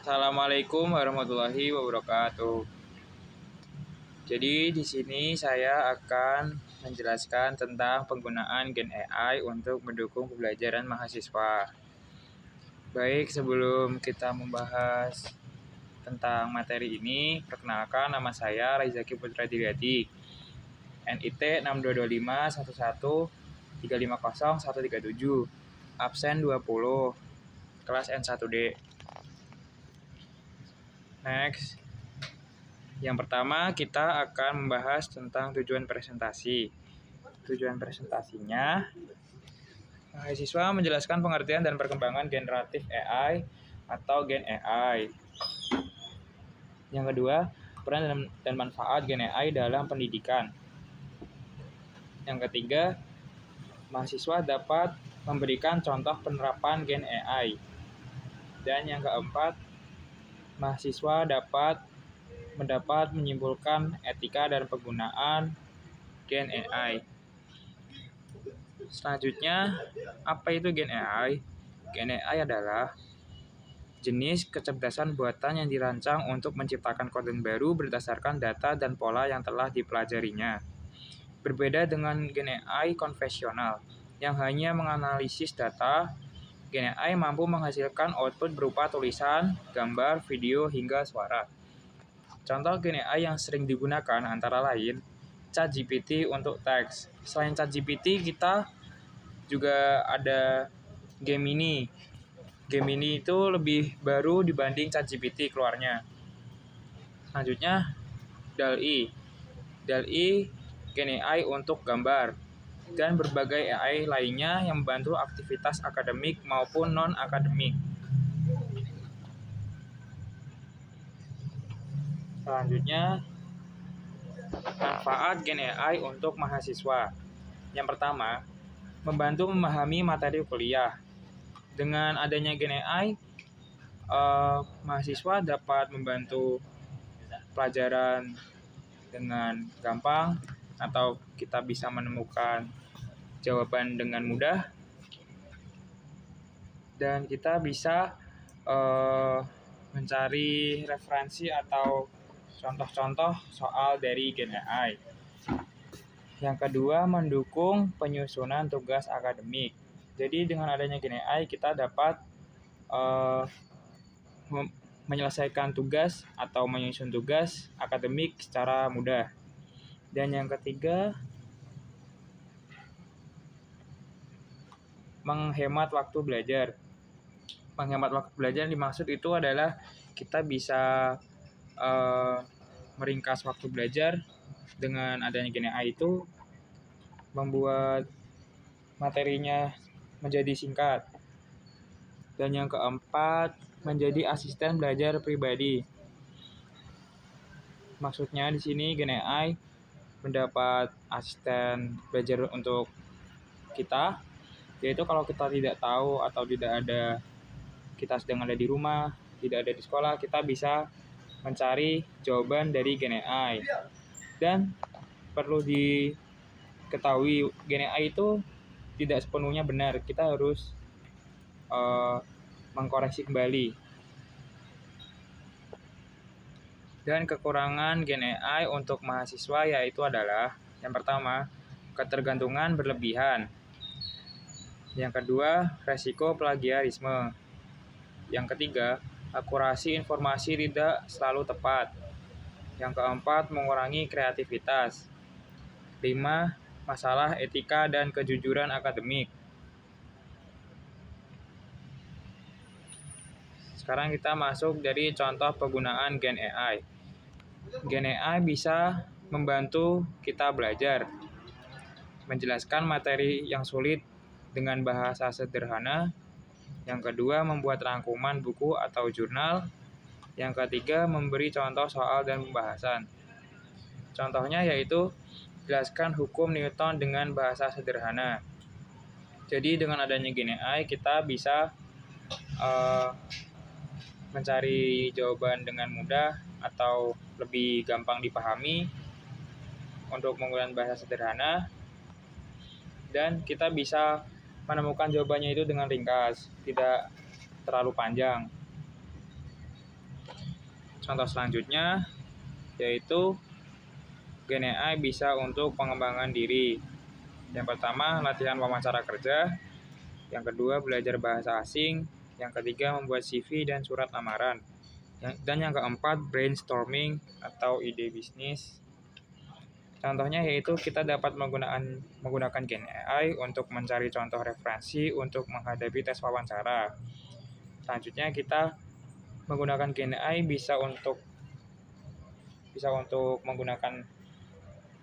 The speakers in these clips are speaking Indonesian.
Assalamualaikum warahmatullahi wabarakatuh. Jadi di sini saya akan menjelaskan tentang penggunaan Gen AI untuk mendukung pembelajaran mahasiswa. Baik, sebelum kita membahas tentang materi ini, perkenalkan nama saya Raizaki Putra Diryadi. NIT 622511350137. Absen 20. Kelas N1D. Next. Yang pertama, kita akan membahas tentang tujuan presentasi. Tujuan presentasinya, mahasiswa menjelaskan pengertian dan perkembangan generatif AI atau Gen AI. Yang kedua, peran dan manfaat Gen AI dalam pendidikan. Yang ketiga, mahasiswa dapat memberikan contoh penerapan Gen AI. Dan yang keempat, mahasiswa dapat menyimpulkan etika dan penggunaan Gen AI. Selanjutnya, apa itu Gen AI? Gen AI adalah jenis kecerdasan buatan yang dirancang untuk menciptakan konten baru berdasarkan data dan pola yang telah dipelajarinya. Berbeda dengan Gen AI konvensional yang hanya menganalisis data, Gen AI mampu menghasilkan output berupa tulisan, gambar, video, hingga suara. Contoh Gen AI yang sering digunakan antara lain ChatGPT untuk teks. Selain ChatGPT, kita juga ada Gemini. Gemini itu lebih baru dibanding ChatGPT keluarnya. Selanjutnya, DALL-E. DALL-E Gen AI untuk gambar. Dan berbagai AI lainnya yang membantu aktivitas akademik maupun non-akademik. Selanjutnya, manfaat Gen AI untuk mahasiswa. Yang pertama, membantu memahami materi kuliah. Dengan adanya Gen AI, mahasiswa dapat membantu pelajaran dengan gampang atau kita bisa menemukan jawaban dengan mudah. Dan kita bisa mencari referensi atau contoh-contoh soal dari Gen AI. Yang kedua, mendukung penyusunan tugas akademik. Jadi dengan adanya Gen AI kita dapat menyelesaikan tugas atau menyusun tugas akademik secara mudah. Dan yang ketiga, menghemat waktu belajar. Menghemat waktu belajar dimaksud itu adalah kita bisa meringkas waktu belajar. Dengan adanya Gen AI itu membuat materinya menjadi singkat. Dan yang keempat, menjadi asisten belajar pribadi. Maksudnya di sini Gen AI mendapat asisten belajar untuk kita, yaitu kalau kita tidak tahu atau kita sedang ada di rumah, tidak ada di sekolah, kita bisa mencari jawaban dari Gen AI. Dan perlu diketahui, Gen AI itu tidak sepenuhnya benar. Kita harus mengkoreksi kembali. Dan kekurangan Gen AI untuk mahasiswa yaitu adalah yang pertama, ketergantungan berlebihan. Yang kedua, resiko plagiarisme. Yang ketiga, akurasi informasi tidak selalu tepat. Yang keempat, mengurangi kreativitas. 5. Masalah etika dan kejujuran akademik. Sekarang kita masuk dari contoh penggunaan Gen AI. Gen AI bisa membantu kita belajar, menjelaskan materi yang sulit dengan bahasa sederhana. Yang kedua, membuat rangkuman buku atau jurnal. Yang ketiga, memberi contoh soal dan pembahasan. Contohnya yaitu jelaskan hukum Newton dengan bahasa sederhana. Jadi dengan adanya Gen AI kita bisa mencari jawaban dengan mudah atau lebih gampang dipahami untuk menggunakan bahasa sederhana, dan kita bisa menemukan jawabannya itu dengan ringkas, tidak terlalu panjang. Contoh selanjutnya yaitu Gen AI bisa untuk pengembangan diri. Yang pertama, latihan wawancara kerja. Yang kedua, belajar bahasa asing. Yang ketiga, membuat CV dan surat lamaran. Dan yang keempat, brainstorming atau ide bisnis. Contohnya yaitu kita dapat menggunakan Gen AI untuk mencari contoh referensi untuk menghadapi tes wawancara. Selanjutnya kita menggunakan Gen AI bisa untuk menggunakan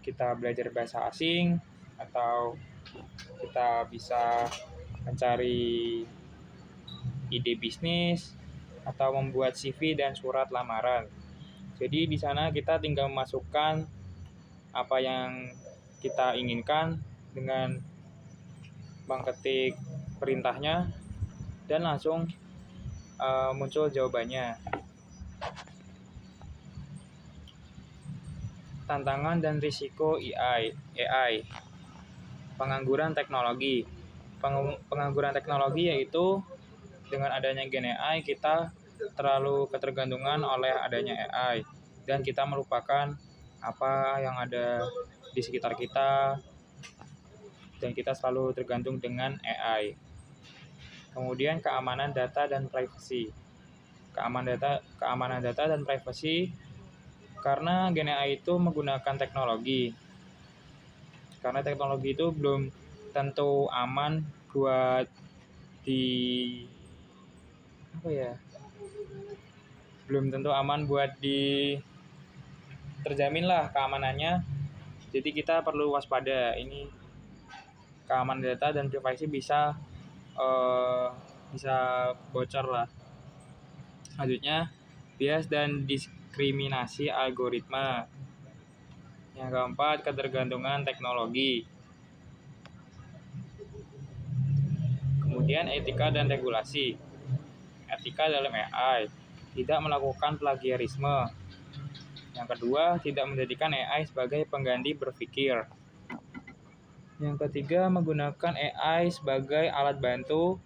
kita belajar bahasa asing, atau kita bisa mencari ide bisnis atau membuat CV dan surat lamaran. Jadi di sana kita tinggal memasukkan apa yang kita inginkan dengan mengetik perintahnya dan langsung muncul jawabannya. Tantangan dan risiko AI. Pengangguran teknologi. Pengangguran teknologi yaitu dengan adanya Gen AI kita terlalu ketergantungan oleh adanya AI dan kita melupakan apa yang ada di sekitar kita dan kita selalu tergantung dengan AI. Kemudian keamanan data dan privasi. Keamanan data dan privasi karena Gen AI itu menggunakan teknologi. Karena teknologi itu belum tentu aman buat terjamin lah keamanannya. Jadi kita perlu waspada. Ini keamanan data dan privasi bisa bocor lah. Selanjutnya, bias dan diskriminasi algoritma. Yang keempat, ketergantungan teknologi. Kemudian etika dan regulasi. Etika dalam AI, tidak melakukan plagiarisme. Yang kedua, tidak menjadikan AI sebagai pengganti berpikir. Yang ketiga, menggunakan AI sebagai alat bantu,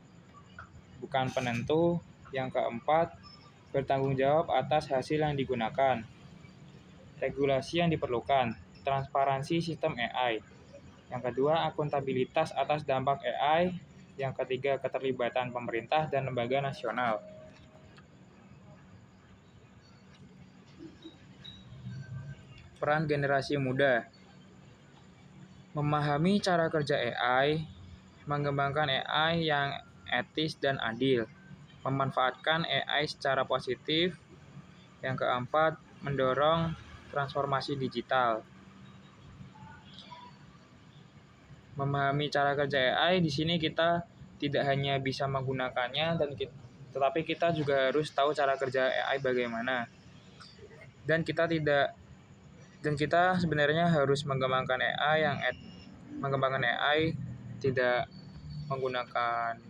bukan penentu. Yang keempat, bertanggung jawab atas hasil yang digunakan. Regulasi yang diperlukan, transparansi sistem AI. Yang kedua, akuntabilitas atas dampak AI. Yang ketiga, keterlibatan pemerintah dan lembaga nasional. Peran generasi muda. Memahami cara kerja AI, mengembangkan AI yang etis dan adil, memanfaatkan AI secara positif. Yang keempat, mendorong transformasi digital. Memahami cara kerja AI, di sini kita tidak hanya bisa menggunakannya, tetapi kita juga harus tahu cara kerja AI bagaimana. Dan kita sebenarnya harus mengembangkan AI tidak menggunakan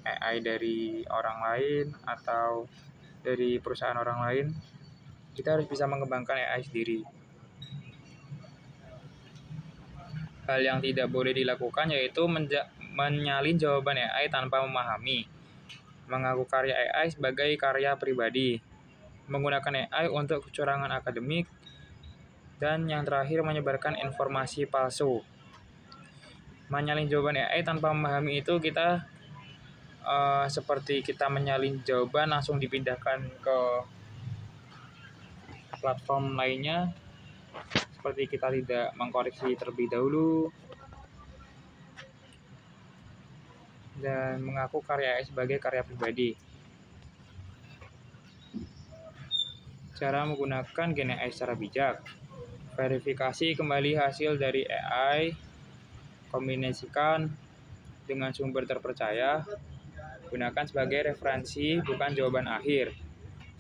AI dari orang lain atau dari perusahaan orang lain. Kita harus bisa mengembangkan AI sendiri. Hal yang tidak boleh dilakukan yaitu menyalin jawaban AI tanpa memahami, mengaku karya AI sebagai karya pribadi, menggunakan AI untuk kecurangan akademik, dan yang terakhir menyebarkan informasi palsu. Menyalin jawaban AI tanpa memahami itu kita seperti kita menyalin jawaban langsung dipindahkan ke platform lainnya, seperti kita tidak mengkoreksi terlebih dahulu dan mengaku karya AI sebagai karya pribadi. Cara menggunakan Gen AI secara bijak. Verifikasi kembali hasil dari AI, kombinasikan dengan sumber terpercaya, gunakan sebagai referensi bukan jawaban akhir.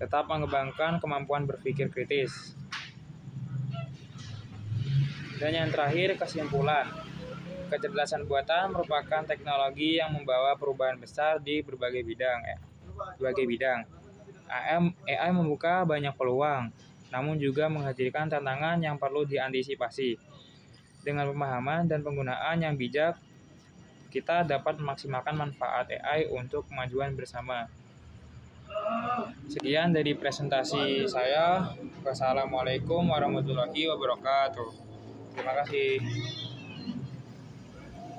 Tetap mengembangkan kemampuan berpikir kritis. Dan yang terakhir, kesimpulan. Kecerdasan buatan merupakan teknologi yang membawa perubahan besar di berbagai bidang. AI membuka banyak peluang, namun juga menghadirkan tantangan yang perlu diantisipasi. Dengan pemahaman dan penggunaan yang bijak, kita dapat memaksimalkan manfaat AI untuk kemajuan bersama. Sekian dari presentasi saya. Wassalamualaikum warahmatullahi wabarakatuh. Terima kasih.